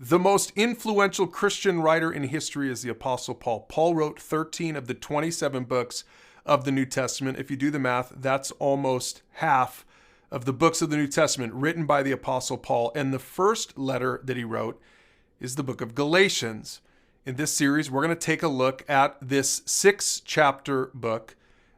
The most influential Christian writer in history is the Apostle Paul. Paul wrote 13 of the 27 books of the New Testament. If you do the math, that's almost half of the books of the New Testament written by the Apostle Paul. And the first letter that he wrote is the book of Galatians. In this series, we're going to take a look at this 6-chapter book.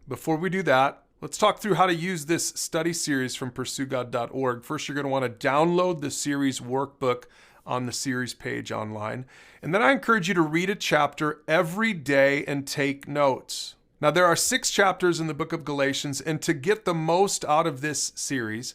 Before we do that, let's talk through how to use this study series from PursueGOD.org. First, you're going to want to download the series workbook on the series page online. And then I encourage you to read a chapter every day and take notes. Now, there are 6 chapters in the book of Galatians, and to get the most out of this series,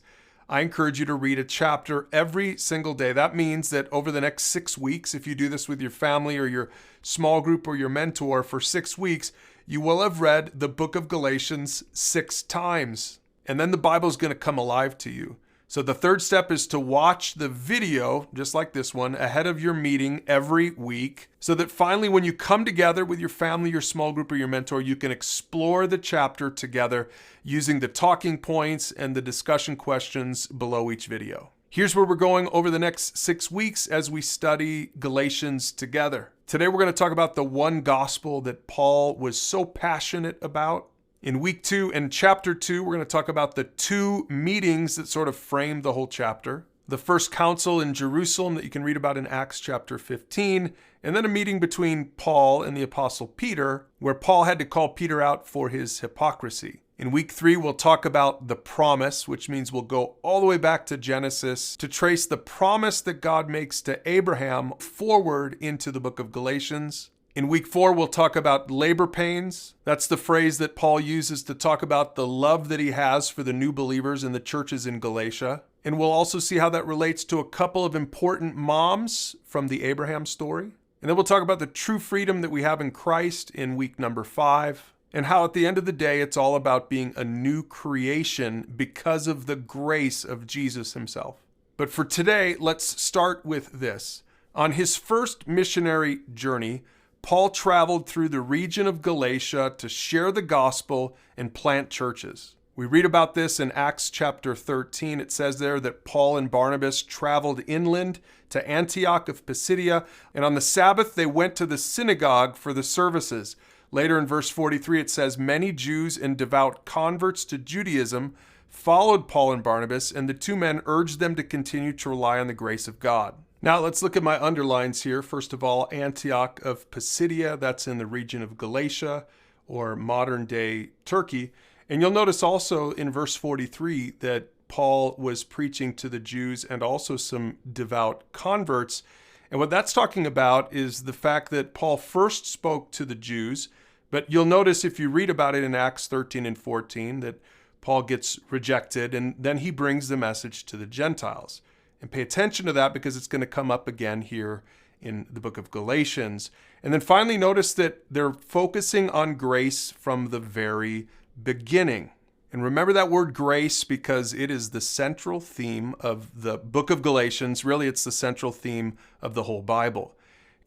I encourage you to read a chapter every single day. That means that over the next 6 weeks, if you do this with your family or your small group or your mentor for 6 weeks, you will have read the book of Galatians 6 times. And then the Bible is going to come alive to you. So the third step is to watch the video, just like this one, ahead of your meeting every week, so that finally when you come together with your family, your small group, or your mentor, you can explore the chapter together using the talking points and the discussion questions below each video. Here's where we're going over the next 6 weeks as we study Galatians together. Today we're going to talk about the one gospel that Paul was so passionate about. In week 2 and chapter 2, we're going to talk about the 2 meetings that sort of frame the whole chapter. The first council in Jerusalem that you can read about in Acts chapter 15, and then a meeting between Paul and the apostle Peter, where Paul had to call Peter out for his hypocrisy. In week 3, we'll talk about the promise, which means we'll go all the way back to Genesis to trace the promise that God makes to Abraham forward into the book of Galatians. In week 4, we'll talk about labor pains. That's the phrase that Paul uses to talk about the love that he has for the new believers in the churches in Galatia. And we'll also see how that relates to a couple of important moms from the Abraham story. And then we'll talk about the true freedom that we have in Christ in week number 5. And how at the end of the day, it's all about being a new creation because of the grace of Jesus himself. But for today, let's start with this. On his first missionary journey, Paul traveled through the region of Galatia to share the gospel and plant churches. We read about this in Acts chapter 13. It says there that Paul and Barnabas traveled inland to Antioch of Pisidia, and on the Sabbath they went to the synagogue for the services. Later in verse 43 it says, many Jews and devout converts to Judaism followed Paul and Barnabas, and the 2 men urged them to continue to rely on the grace of God. Now let's look at my underlines here. First of all, Antioch of Pisidia, that's in the region of Galatia or modern day Turkey. And you'll notice also in verse 43 that Paul was preaching to the Jews and also some devout converts. And what that's talking about is the fact that Paul first spoke to the Jews, but you'll notice if you read about it in Acts 13 and 14 that Paul gets rejected and then he brings the message to the Gentiles. And pay attention to that because it's going to come up again here in the book of Galatians. And then finally notice that they're focusing on grace from the very beginning. And remember that word grace because it is the central theme of the book of Galatians. Really, it's the central theme of the whole Bible.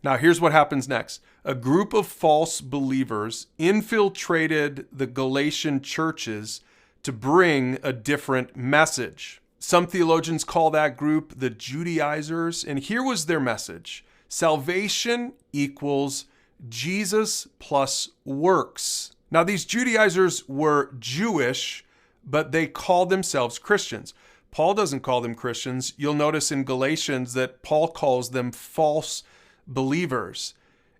Now, here's what happens next. A group of false believers infiltrated the Galatian churches to bring a different message. Some theologians call that group the Judaizers, and here was their message. Salvation equals Jesus plus works. Now, these Judaizers were Jewish, but they called themselves Christians. Paul doesn't call them Christians. You'll notice in Galatians that Paul calls them false believers.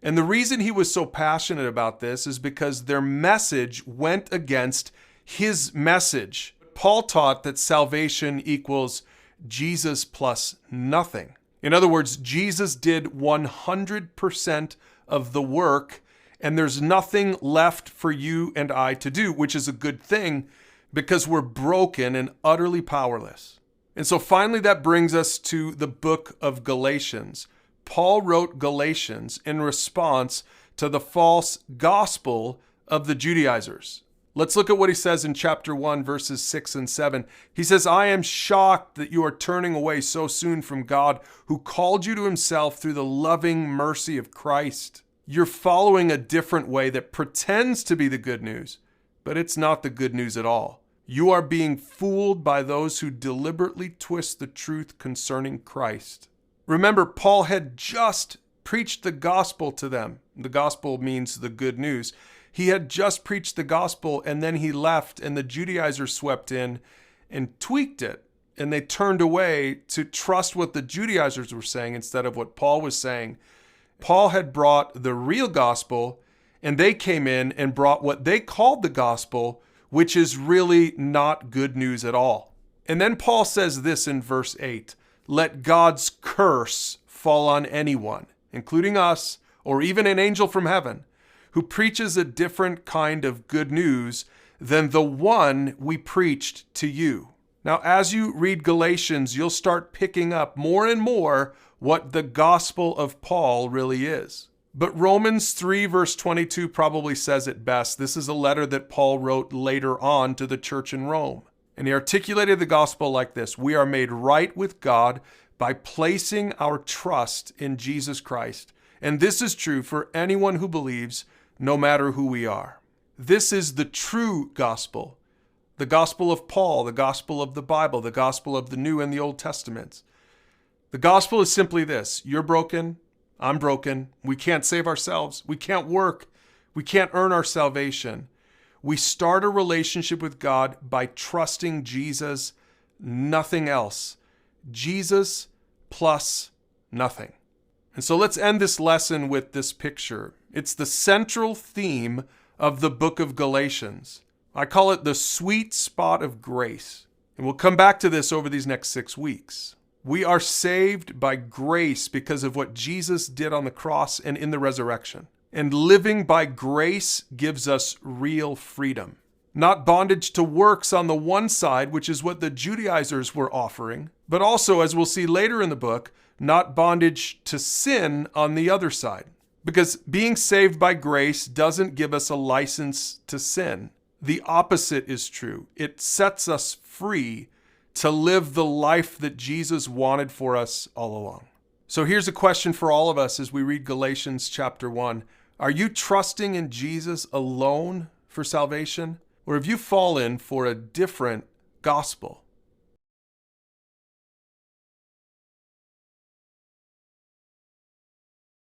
And the reason he was so passionate about this is because their message went against his message. Paul taught that salvation equals Jesus plus nothing. In other words, Jesus did 100% of the work, and there's nothing left for you and I to do, which is a good thing because we're broken and utterly powerless. And so finally, that brings us to the book of Galatians. Paul wrote Galatians in response to the false gospel of the Judaizers. Let's look at what he says in chapter 1, verses 6 and 7. He says, I am shocked that you are turning away so soon from God, who called you to himself through the loving mercy of Christ. You're following a different way that pretends to be the good news, but it's not the good news at all. You are being fooled by those who deliberately twist the truth concerning Christ. Remember, Paul had just preached the gospel to them. The gospel means the good news. He had just preached the gospel, and then he left, and the Judaizers swept in and tweaked it. And they turned away to trust what the Judaizers were saying instead of what Paul was saying. Paul had brought the real gospel, and they came in and brought what they called the gospel, which is really not good news at all. And then Paul says this in verse 8, "Let God's curse fall on anyone, including us, or even an angel from heaven, who preaches a different kind of good news than the one we preached to you." Now, as you read Galatians, you'll start picking up more and more what the gospel of Paul really is. But Romans 3 verse 22 probably says it best. This is a letter that Paul wrote later on to the church in Rome. And he articulated the gospel like this: "We are made right with God by placing our trust in Jesus Christ. And this is true for anyone who believes, no matter who we are." This is the true gospel. The gospel of Paul, the gospel of the Bible, the gospel of the New and the Old Testaments. The gospel is simply this: you're broken, I'm broken, we can't save ourselves, we can't work, we can't earn our salvation. We start a relationship with God by trusting Jesus, nothing else. Jesus plus nothing. And so let's end this lesson with this picture. It's the central theme of the book of Galatians. I call it the sweet spot of grace. And we'll come back to this over these next 6 weeks. We are saved by grace because of what Jesus did on the cross and in the resurrection. And living by grace gives us real freedom. Not bondage to works on the one side, which is what the Judaizers were offering, but also, as we'll see later in the book, not bondage to sin on the other side. Because being saved by grace doesn't give us a license to sin. The opposite is true. It sets us free to live the life that Jesus wanted for us all along. So here's a question for all of us as we read Galatians chapter 1. Are you trusting in Jesus alone for salvation? Or have you fallen for a different gospel?